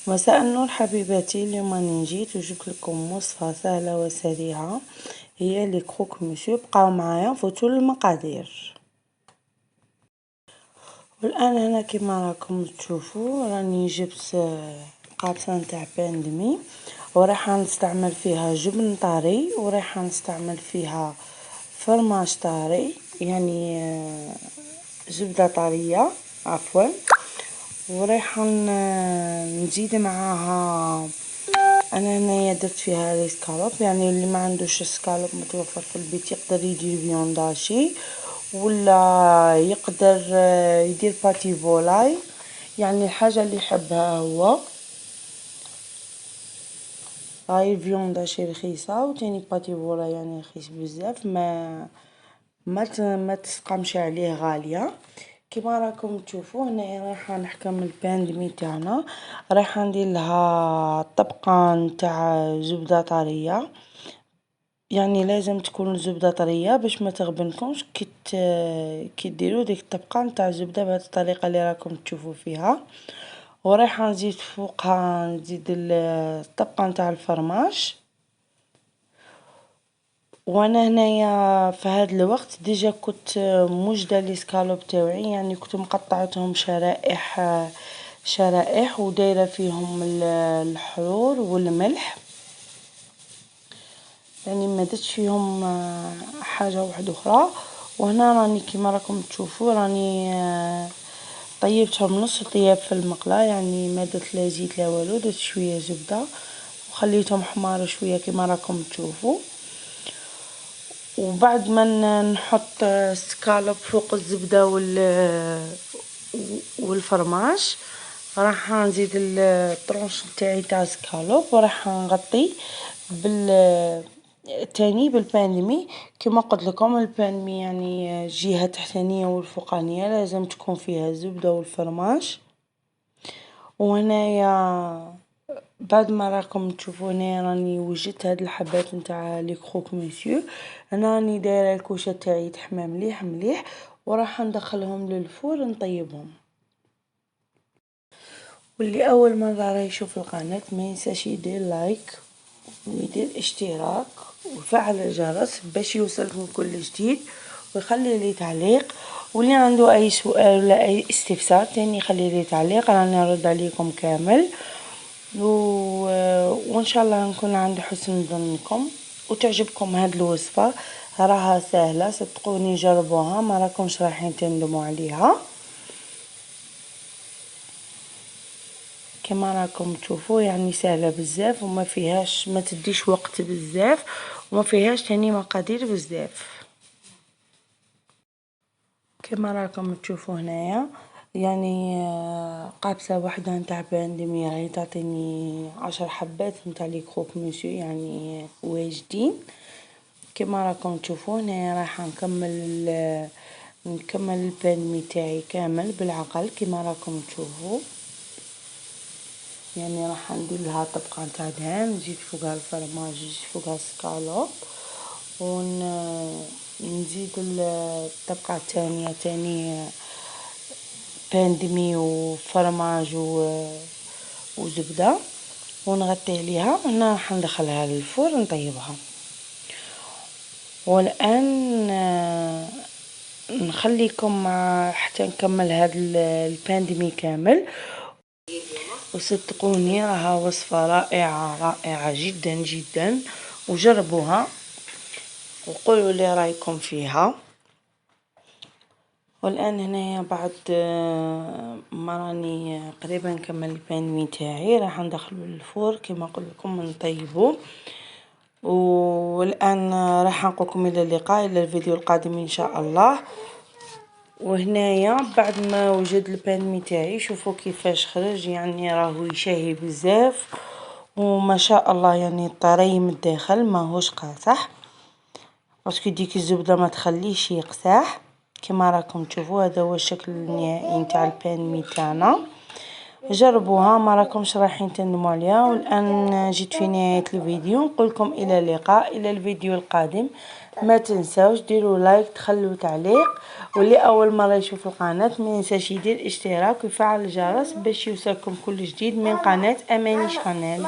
مساء النور حبيباتي. اليوم راني جيت وجبت لكم وصفة سهلة وسريعة، هي لي كروك مسيو. بقاو معايا نفوتوا للمقادير. والان هنا كما راكم تشوفوا راني جبت قابصة نتاع بان دمي، وراح نستعمل فيها جبن طري، وراح نستعمل فيها فرماج طري يعني زبدة طرية عفوا، ورايحة نزيد معاها. انا هنايا درت فيها لي سكالوب، يعني اللي ما عندوش سكالوب متوفر في البيت يقدر يدير فيونداشي، ولا يقدر يدير باتي فولاي، يعني الحاجه اللي يحبها هو. هاي الفيونداشي رخيصه، وتاني باتي فولاي يعني رخيص بزاف، ما تسقمش عليه غاليه. كما راكم تشوفوا هنايا رايحه نحكم البان دمي تاعنا، رايحه ندير لها طبقه نتاع زبده طريه، يعني لازم تكون الزبده طريه باش ما تغبنكمش كي ديروا ديك الطبقه نتاع الزبده بهذه الطريقه اللي راكم تشوفوا فيها. ورايحه نزيد فوقها نزيد الطبقه نتاع الفرماج. وانا هنايا في هذا الوقت ديجا كنت موجده لي سكالوب تاوعي، يعني كنت مقطعتهم شرائح ودايره فيهم الحرور والملح، يعني ما درتش فيهم حاجه واحده اخرى. وهنا راني كما راكم تشوفوا راني طيبتهم نص طياب في المقله، يعني ما درت لا زيت لا والو، درت شويه زبده وخليتهم حمار شويه كما راكم تشوفوا. وبعد ما نحط سكالوب فوق الزبده والفرماج، راح نزيد الطرونش تاعي تاع سكالوب، وراح نغطي تاني بالبانمي. كما قلت لكم البانمي يعني الجهه التحتانيه والفوقانيه لازم تكون فيها الزبده والفرماج. وهنايا بعد ما راكم تشوفوا هنا راني وجدت هاد الحبات نتاع لي كروك مسيو. انا راني دايره الكوشه تاعي تحمى مليح مليح، وراح ندخلهم للفور نطيبهم. واللي اول مره راه يشوف القناه ما ينساش يدير لايك ويدير اشتراك ويفعل الجرس باش يوصلكم كل جديد، ويخلي لي تعليق. واللي عنده اي سؤال ولا اي استفسار تاني يخلي لي تعليق، راني نرد عليكم كامل. وان شاء الله نكون عند حسن ظنكم وتعجبكم هاد الوصفه. راها سهله صدقوني، جربوها ما راكمش رايحين تندموا عليها. كما راكم تشوفوا يعني سهله بزاف، وما فيهاش ما تديش وقت بزاف، وما فيهاش تاني مقادير بزاف. كما راكم تشوفوا هنايا يعني قابسه واحده نتاع باندمي راهي تعطيني 10 حبات نتاع لي كروك مسيو يعني واجدين. كما راكم تشوفوا هنايا راح نكمل الباندمي تاعي كامل بالعقل كما راكم تشوفوا، يعني راح ندير لها طبقه نتاع دهان، نزيد فوقها الفرماج، نزيد فوقها السكالوب، ونزيد الطبقه الثانيه تاني باندمي وفرماج وزبده، ونغطي عليها. هنا راح ندخلها للفرن نطيبها. والان نخليكم مع حتى نكمل هذا الباندمي كامل. وصدقوني راها وصفه رائعه جدا جدا، وجربوها وقولوا لي رايكم فيها. والان هنايا بعد ما راني قريبا نكمل الباندمي تاعي راح ندخله للفور كما قلت لكم نطيبه. والان راح نقولكم الى اللقاء، الى الفيديو القادم ان شاء الله. وهنايا بعد ما وجد الباندمي تاعي شوفوا كيفاش خرج، يعني راهو يشهي بزاف وما شاء الله، يعني طري من الداخل ماهوش قاصح، باسكو ديك الزبده ما تخليش يقساح. كما راكم تشوفوا هذا هو الشكل النهائي نتاع الباندمي تاعنا. جربوها ما راكمش رايحين تندموا عليها. والان جيت في نهاية الفيديو، نقولكم الى اللقاء الى الفيديو القادم. ما تنساوش ديروا لايك، تخلوا تعليق، واللي اول مره يشوف القناه ما ينساش يدير اشتراك ويفعل الجرس باش يوصلكم كل جديد من قناه اماني شانيل.